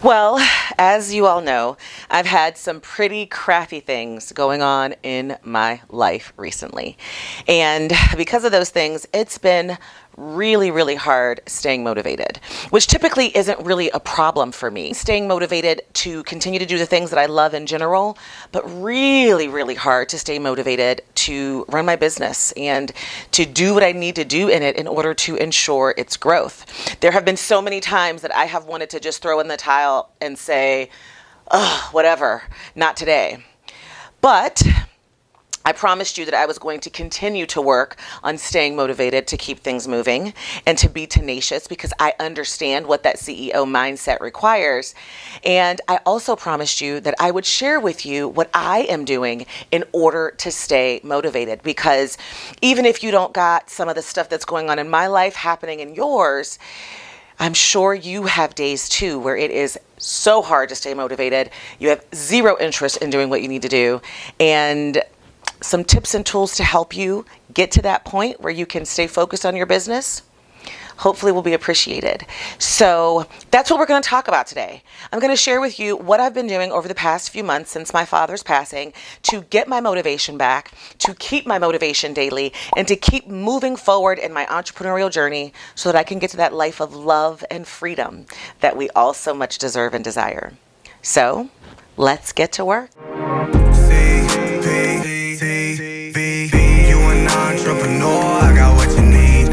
Well, as you all know, I've had some pretty crappy things going on in my life recently. And because of those things, it's been really hard staying motivated, which typically isn't really a problem for me. Staying motivated to continue to do the things that I love in general, but really hard to stay motivated to run my business and to do what I need to do in it in order to ensure its growth. There have been so many times that I have wanted to just throw in the towel and say, oh, whatever, not today. But I promised you that I was going to continue to work on staying motivated to keep things moving and to be tenacious because I understand what that CEO mindset requires. And I also promised you that I would share with you what I am doing in order to stay motivated, because even if you don't got some of the stuff that's going on in my life happening in yours, I'm sure you have days too where it is so hard to stay motivated. You have zero interest in doing what you need to do. And some tips and tools to help you get to that point where you can stay focused on your business, hopefully will be appreciated. So that's what we're going to talk about today. I'm going to share with you what I've been doing over the past few months since my father's passing to get my motivation back, to keep my motivation daily, and to keep moving forward in my entrepreneurial journey so that I can get to that life of love and freedom that we all so much deserve and desire. So let's get to work. Entrepreneur, I got what you need.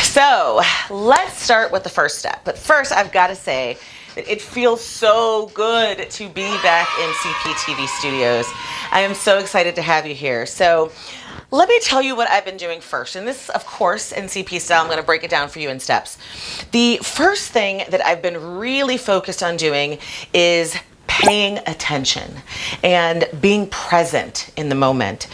So let's start with the first step. But first, I've got to say that it feels so good to be back in CPTV studios. I am so excited to have you here. So let me tell you what I've been doing first. And this, of course, in CP style, I'm going to break it down for you in steps. The first thing that I've been really focused on doing is paying attention and being present in the moment.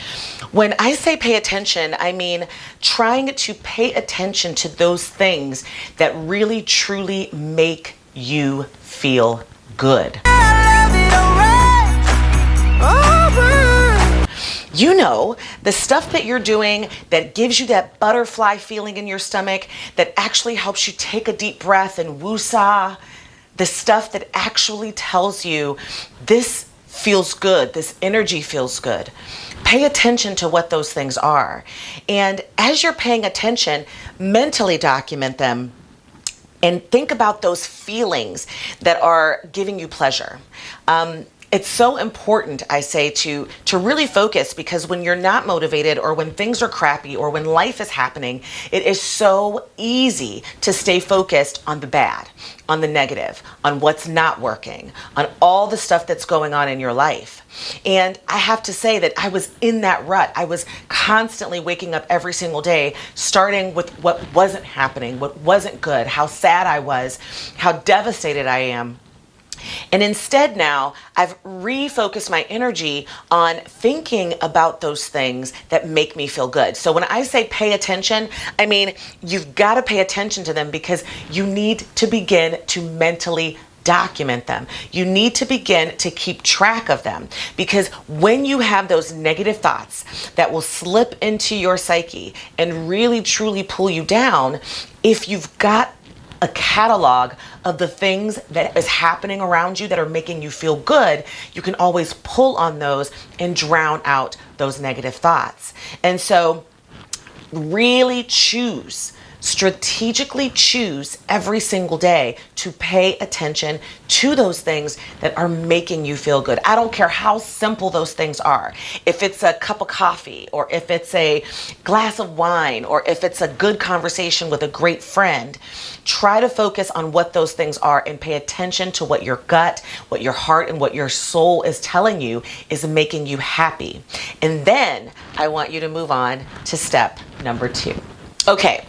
When I say pay attention, I mean trying to pay attention to those things that really truly make you feel good. You know, the stuff that you're doing that gives you that butterfly feeling in your stomach, that actually helps you take a deep breath and woosah. The stuff that actually tells you this feels good, this energy feels good. Pay attention to what those things are. And as you're paying attention, mentally document them and think about those feelings that are giving you pleasure. It's so important, I say, to really focus, because when you're not motivated or when things are crappy or when life is happening, it is so easy to stay focused on the bad, on the negative, on what's not working, on all the stuff that's going on in your life. And I have to say that I was in that rut. I was constantly waking up every single day, starting with what wasn't happening, what wasn't good, how sad I was, how devastated I am. And instead now, I've refocused my energy on thinking about those things that make me feel good. So when I say pay attention, I mean, you've got to pay attention to them because you need to begin to mentally document them. You need to begin to keep track of them, because when you have those negative thoughts that will slip into your psyche and really truly pull you down, if you've got a catalog of the things that is happening around you that are making you feel good, you can always pull on those and drown out those negative thoughts. And so really strategically choose every single day to pay attention to those things that are making you feel good. I don't care how simple those things are. If it's a cup of coffee, or if it's a glass of wine, or if it's a good conversation with a great friend, try to focus on what those things are and pay attention to what your gut, what your heart, and what your soul is telling you is making you happy. And then I want you to move on to step number 2. Okay,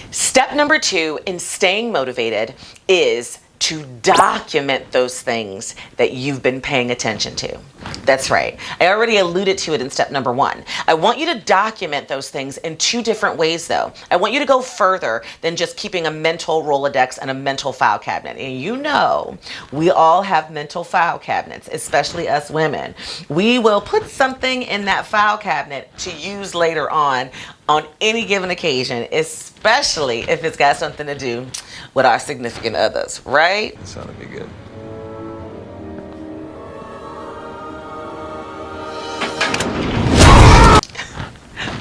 step number 2 in staying motivated is to document those things that you've been paying attention to. That's right. I already alluded to it in step number 1. I want you to document those things in 2 different ways, though. I want you to go further than just keeping a mental Rolodex and a mental file cabinet. And you know, we all have mental file cabinets, especially us women. We will put something in that file cabinet to use later on any given occasion, especially if it's got something to do with our significant others, right? That sounded be good.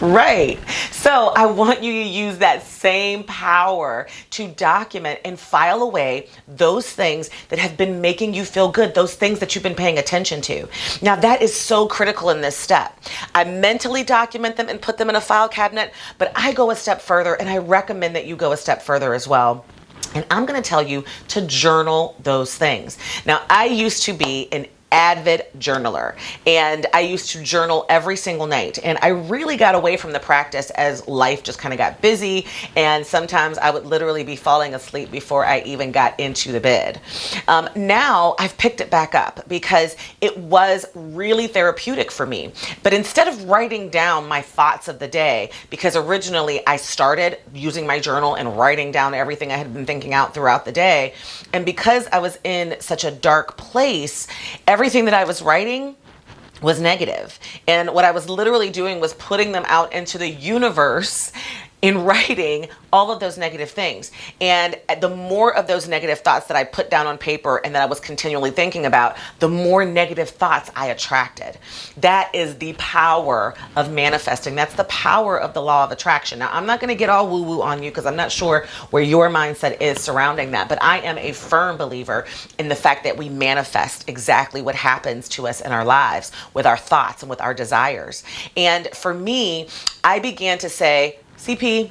Right. So I want you to use that same power to document and file away those things that have been making you feel good, those things that you've been paying attention to. Now that is so critical in this step. I mentally document them and put them in a file cabinet, but I go a step further, and I recommend that you go a step further as well. And I'm going to tell you to journal those things. Now, I used to be an avid journaler, and I used to journal every single night, and I really got away from the practice as life just kind of got busy, and sometimes I would literally be falling asleep before I even got into the bed. Now I've picked it back up because it was really therapeutic for me. But instead of writing down my thoughts of the day, because originally I started using my journal and writing down everything I had been thinking out throughout the day, and because I was in such a dark place, everything that I was writing was negative. And what I was literally doing was putting them out into the universe in writing all of those negative things. And the more of those negative thoughts that I put down on paper and that I was continually thinking about, the more negative thoughts I attracted. That is the power of manifesting. That's the power of the law of attraction. Now, I'm not going to get all woo-woo on you because I'm not sure where your mindset is surrounding that, but I am a firm believer in the fact that we manifest exactly what happens to us in our lives with our thoughts and with our desires. And for me, I began to say, CP,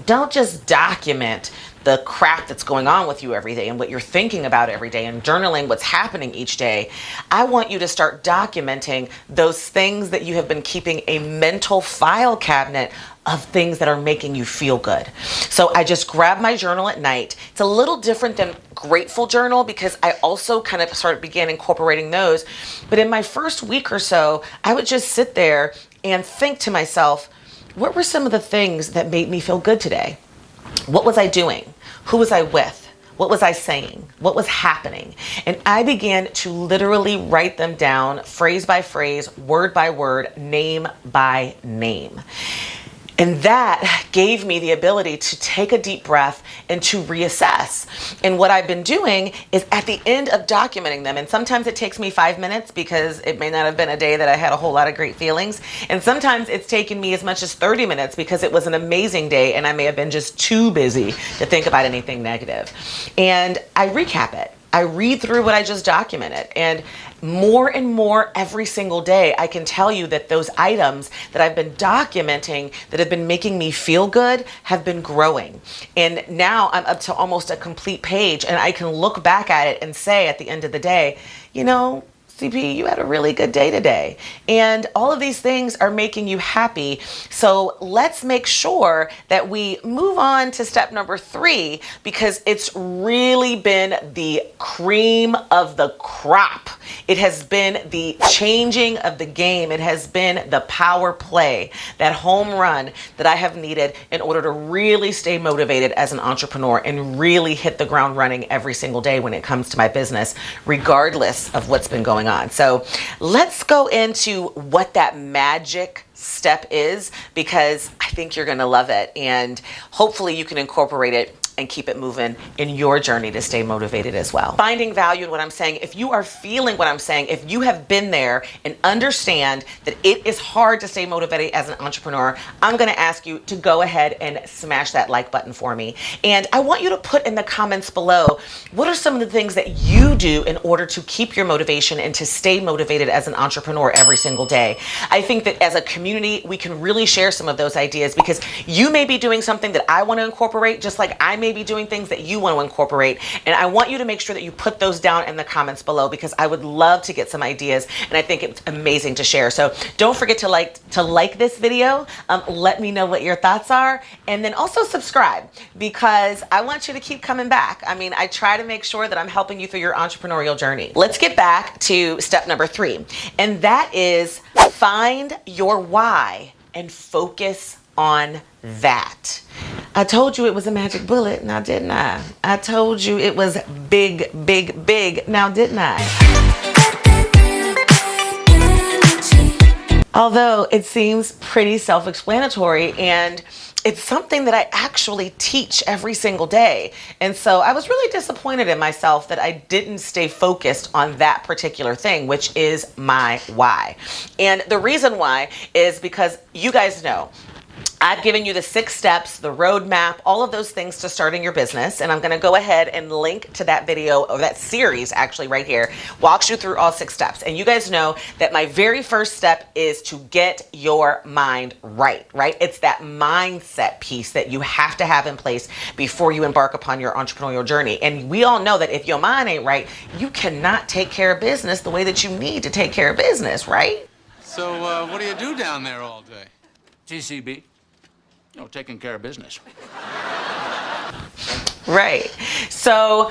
don't just document the crap that's going on with you every day and what you're thinking about every day and journaling what's happening each day. I want you to start documenting those things that you have been keeping a mental file cabinet of things that are making you feel good. So I just grab my journal at night. It's a little different than grateful journal because I also kind of began incorporating those. But in my first week or so, I would just sit there and think to myself, what were some of the things that made me feel good today? What was I doing? Who was I with? What was I saying? What was happening? And I began to literally write them down, phrase by phrase, word by word, name by name. And that gave me the ability to take a deep breath and to reassess. And what I've been doing is at the end of documenting them, and sometimes it takes me 5 minutes because it may not have been a day that I had a whole lot of great feelings. And sometimes it's taken me as much as 30 minutes because it was an amazing day and I may have been just too busy to think about anything negative. And I recap it. I read through what I just documented, and more and more every single day, I can tell you that those items that I've been documenting that have been making me feel good have been growing. And now I'm up to almost a complete page, and I can look back at it and say at the end of the day, you know, CP, you had a really good day today. And all of these things are making you happy. So let's make sure that we move on to step number 3, because it's really been the cream of the crop. It has been the changing of the game. It has been the power play, that home run that I have needed in order to really stay motivated as an entrepreneur and really hit the ground running every single day when it comes to my business, regardless of what's been going on. So let's go into what that magic step is, because I think you're going to love it, and hopefully you can incorporate it and keep it moving in your journey to stay motivated as well. Finding value in what I'm saying. If you are feeling what I'm saying, if you have been there and understand that it is hard to stay motivated as an entrepreneur, I'm gonna ask you to go ahead and smash that like button for me. And I want you to put in the comments below, what are some of the things that you do in order to keep your motivation and to stay motivated as an entrepreneur every single day? I think that as a community, we can really share some of those ideas, because you may be doing something that I want to incorporate, just like I may may be doing things that you want to incorporate. And I want you to make sure that you put those down in the comments below, because I would love to get some ideas, and I think it's amazing to share. So don't forget to like this video. Let me know what your thoughts are, and then also subscribe, because I want you to keep coming back. I mean, I try to make sure that I'm helping you through your entrepreneurial journey. Let's get back to step number 3, and that is find your why and focus on that. I told you it was a magic bullet, now didn't I? I told you it was big, big, big, now didn't I? Although it seems pretty self-explanatory, and it's something that I actually teach every single day. And so I was really disappointed in myself that I didn't stay focused on that particular thing, which is my why. And the reason why is because you guys know I've given you the 6 steps, the roadmap, all of those things to starting your business. And I'm going to go ahead and link to that video, or that series actually right here, walks you through all 6 steps. And you guys know that my very first step is to get your mind right? It's that mindset piece that you have to have in place before you embark upon your entrepreneurial journey. And we all know that if your mind ain't right, you cannot take care of business the way that you need to take care of business, right? So what do you do down there all day? TCB. Taking care of business. Right. So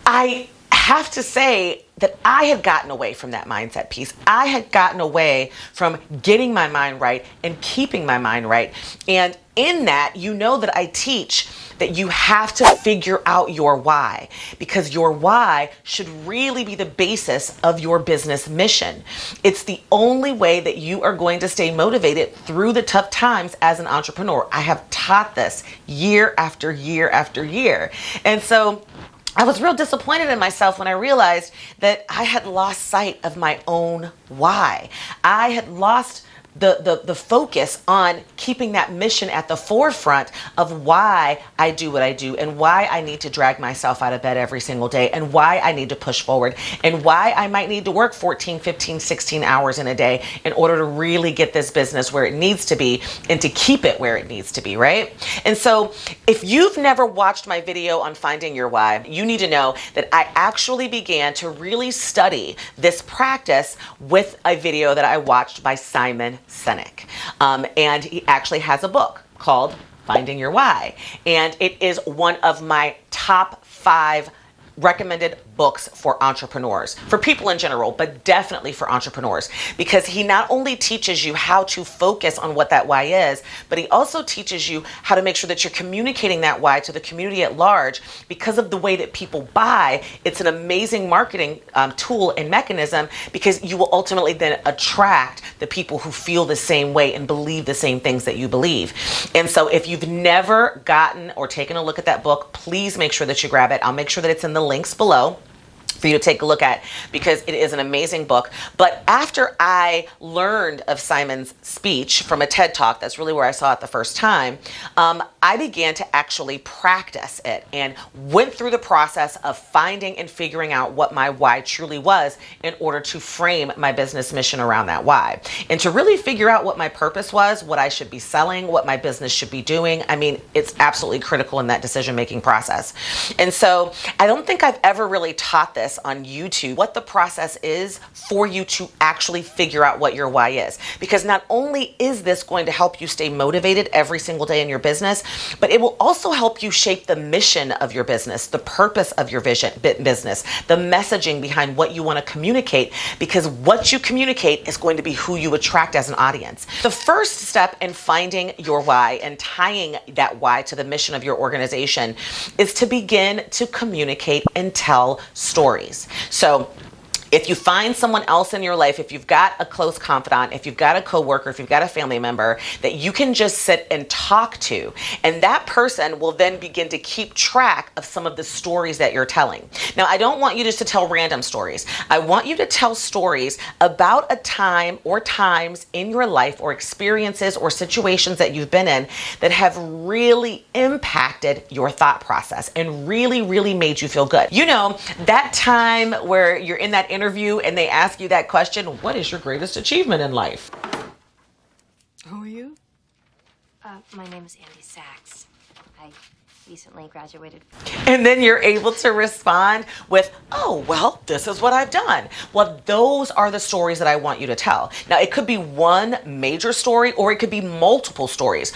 I have to say that I had gotten away from that mindset piece. I had gotten away from getting my mind right and keeping my mind right. And in that, you know that I teach that you have to figure out your why, because your why should really be the basis of your business mission. It's the only way that you are going to stay motivated through the tough times as an entrepreneur. I have taught this year after year after year. And so I was real disappointed in myself when I realized that I had lost sight of my own why. I had lost the focus on keeping that mission at the forefront of why I do what I do, and why I need to drag myself out of bed every single day, and why I need to push forward, and why I might need to work 14, 15, 16 hours in a day in order to really get this business where it needs to be and to keep it where it needs to be, right? And so if you've never watched my video on finding your why, you need to know that I actually began to really study this practice with a video that I watched by Simon Sinek. And he actually has a book called Finding Your Why. And it is one of my top 5 recommended books for entrepreneurs, for people in general, but definitely for entrepreneurs, because he not only teaches you how to focus on what that why is, but he also teaches you how to make sure that you're communicating that why to the community at large. Because of the way that people buy, it's an amazing marketing tool and mechanism, because you will ultimately then attract the people who feel the same way and believe the same things that you believe. And so if you've never gotten or taken a look at that book, please make sure that you grab it. I'll make sure that it's in the links below for you to take a look at, because it is an amazing book. But after I learned of Simon's speech from a TED Talk, that's really where I saw it the first time, I began to actually practice it and went through the process of finding and figuring out what my why truly was in order to frame my business mission around that why. And to really figure out what my purpose was, what I should be selling, what my business should be doing. I mean, it's absolutely critical in that decision-making process. And so I don't think I've ever really taught this on YouTube, what the process is for you to actually figure out what your why is. Because not only is this going to help you stay motivated every single day in your business, but it will also help you shape the mission of your business, the purpose of your business, the messaging behind what you want to communicate, because what you communicate is going to be who you attract as an audience. The first step in finding your why and tying that why to the mission of your organization is to begin to communicate and tell stories. So if you find someone else in your life, if you've got a close confidant, if you've got a coworker, if you've got a family member that you can just sit and talk to, and that person will then begin to keep track of some of the stories that you're telling. Now, I don't want you just to tell random stories. I want you to tell stories about a time or times in your life, or experiences or situations that you've been in that have really impacted your thought process and really, really made you feel good. You know, that time where you're in that interview and they ask you that question, what is your greatest achievement in life? Who are you? My name is Andy Sachs. I recently graduated. And then you're able to respond with, oh, well, this is what I've done. Well, those are the stories that I want you to tell. Now, it could be one major story or it could be multiple stories.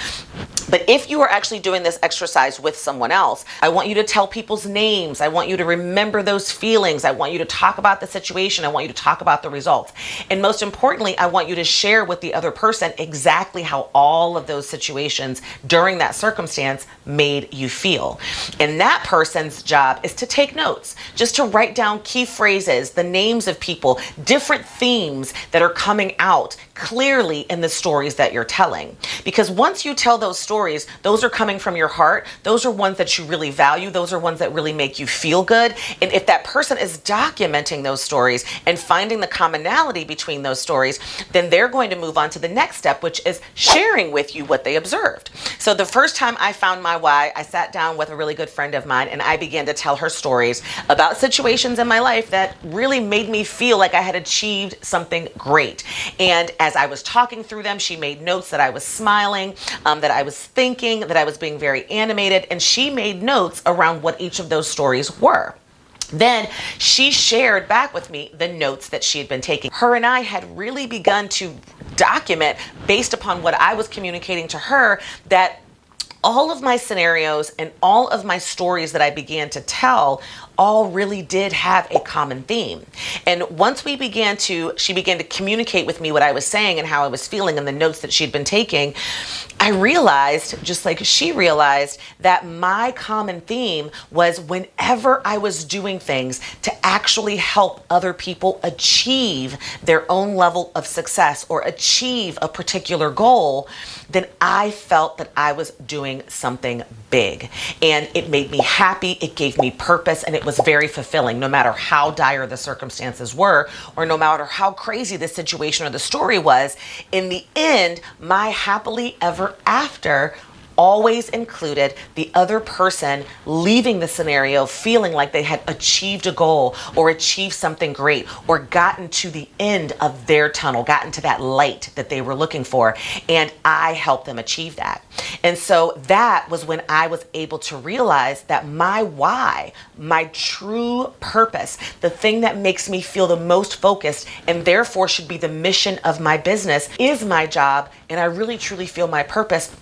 But if you are actually doing this exercise with someone else, I want you to tell people's names. I want you to remember those feelings. I want you to talk about the situation. I want you to talk about the results. And most importantly, I want you to share with the other person exactly how all of those situations during that circumstance made you feel. And that person's job is to take notes, just to write down key phrases, the names of people, different themes that are coming out clearly in the stories that you're telling. Because once you tell those stories, those are coming from your heart. Those are ones that you really value. Those are ones that really make you feel good. And if that person is documenting those stories and finding the commonality between those stories, then they're going to move on to the next step, which is sharing with you what they observed. So the first time I found my why, I sat down with a really good friend of mine and I began to tell her stories about situations in my life that really made me feel like I had achieved something great. And as I was talking through them, she made notes that I was smiling, that I was thinking, that I was being very animated, and she made notes around what each of those stories were. Then she shared back with me the notes that she had been taking. Her and I had really begun to document, based upon what I was communicating to her, that all of my scenarios and all of my stories that I began to tell all really did have a common theme. And once she began to communicate with me what I was saying and how I was feeling and the notes that she'd been taking, I realized, just like she realized, that my common theme was whenever I was doing things to actually help other people achieve their own level of success or achieve a particular goal, then I felt that I was doing something big. And it made me happy, it gave me purpose, and it was very fulfilling, no matter how dire the circumstances were, or no matter how crazy the situation or the story was. In the end, my happily ever after always included the other person leaving the scenario feeling like they had achieved a goal or achieved something great or gotten to the end of their tunnel, gotten to that light that they were looking for. And I helped them achieve that. And so that was when I was able to realize that my why, my true purpose, the thing that makes me feel the most focused and therefore should be the mission of my business, is my job. And I really truly feel my purpose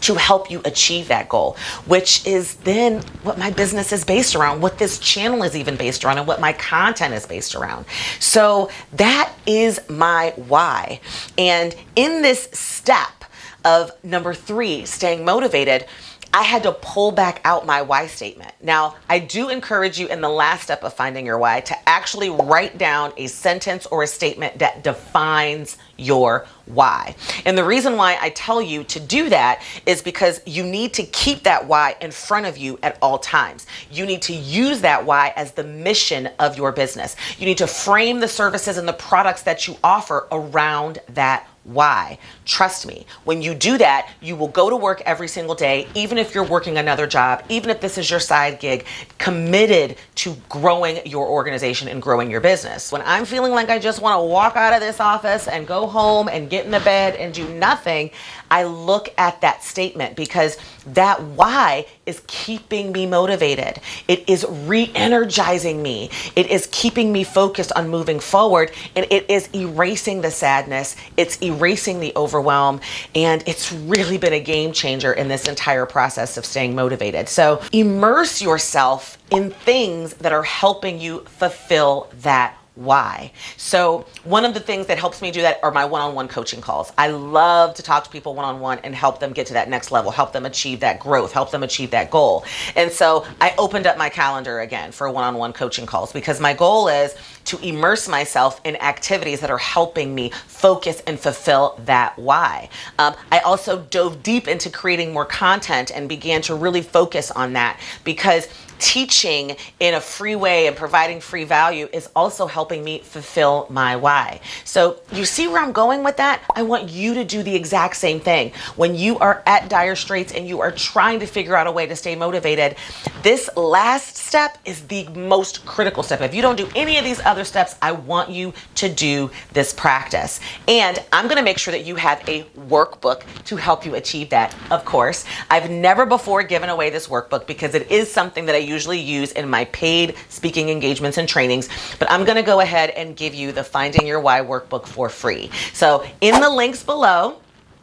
to help you achieve that goal, which is then what my business is based around, what this channel is even based around, and what my content is based around. So that is my why. And in this step of number 3, staying motivated, I had to pull back out my why statement. Now, I do encourage you in the last step of finding your why to actually write down a sentence or a statement that defines your why. And the reason why I tell you to do that is because you need to keep that why in front of you at all times. You need to use that why as the mission of your business. You need to frame the services and the products that you offer around that why. Trust me, when you do that, you will go to work every single day, even if you're working another job, even if this is your side gig, committed to growing your organization and growing your business. When I'm feeling like I just want to walk out of this office and go home and get in the bed and do nothing, I look at that statement, because that why is keeping me motivated. It is re-energizing me. It is keeping me focused on moving forward, and it is erasing the sadness. It's erasing the overwhelm, and it's really been a game changer in this entire process of staying motivated. So immerse yourself in things that are helping you fulfill that why. So one of the things that helps me do that are my one-on-one coaching calls. I love to talk to people one-on-one and help them get to that next level, help them achieve that growth, help them achieve that goal. And so I opened up my calendar again for one-on-one coaching calls, because my goal is to immerse myself in activities that are helping me focus and fulfill that why. I also dove deep into creating more content and began to really focus on that, because teaching in a free way and providing free value is also helping me fulfill my why. So you see where I'm going with that? I want you to do the exact same thing. When you are at dire straits and you are trying to figure out a way to stay motivated, this last step is the most critical step. If you don't do any of these other steps, I want you to do this practice. And I'm going to make sure that you have a workbook to help you achieve that. Of course, I've never before given away this workbook because it is something that I usually use in my paid speaking engagements and trainings, but I'm going to go ahead and give you the Finding Your Why workbook for free. So in the links below,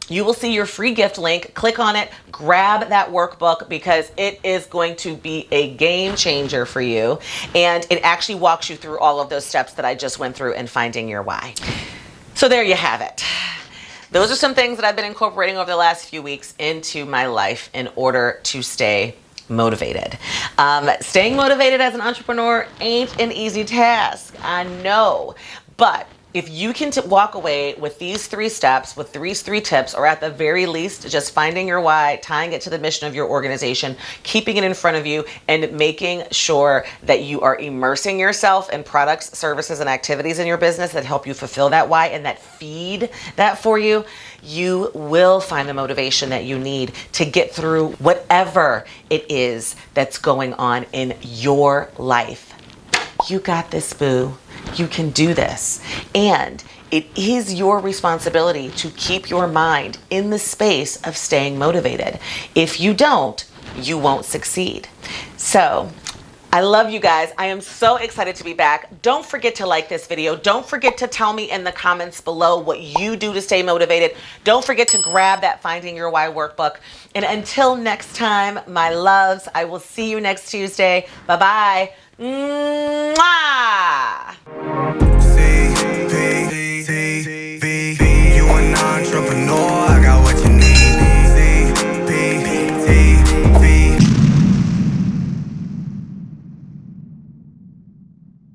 you will see your free gift link. Click on it, grab that workbook because it is going to be a game changer for you. And it actually walks you through all of those steps that I just went through in Finding Your Why. So there you have it. Those are some things that I've been incorporating over the last few weeks into my life in order to stay motivated. Staying motivated as an entrepreneur ain't an easy task, I know, but if you can walk away with these 3 steps, with these 3 tips, or at the very least, just finding your why, tying it to the mission of your organization, keeping it in front of you, and making sure that you are immersing yourself in products, services, and activities in your business that help you fulfill that why and that feed that for you, you will find the motivation that you need to get through whatever it is that's going on in your life. You got this, boo. You can do this. And it is your responsibility to keep your mind in the space of staying motivated. If you don't, you won't succeed. So I love you guys. I am so excited to be back. Don't forget to like this video. Don't forget to tell me in the comments below what you do to stay motivated. Don't forget to grab that Finding Your Why workbook. And until next time, my loves, I will see you next Tuesday. Bye-bye. Mwah!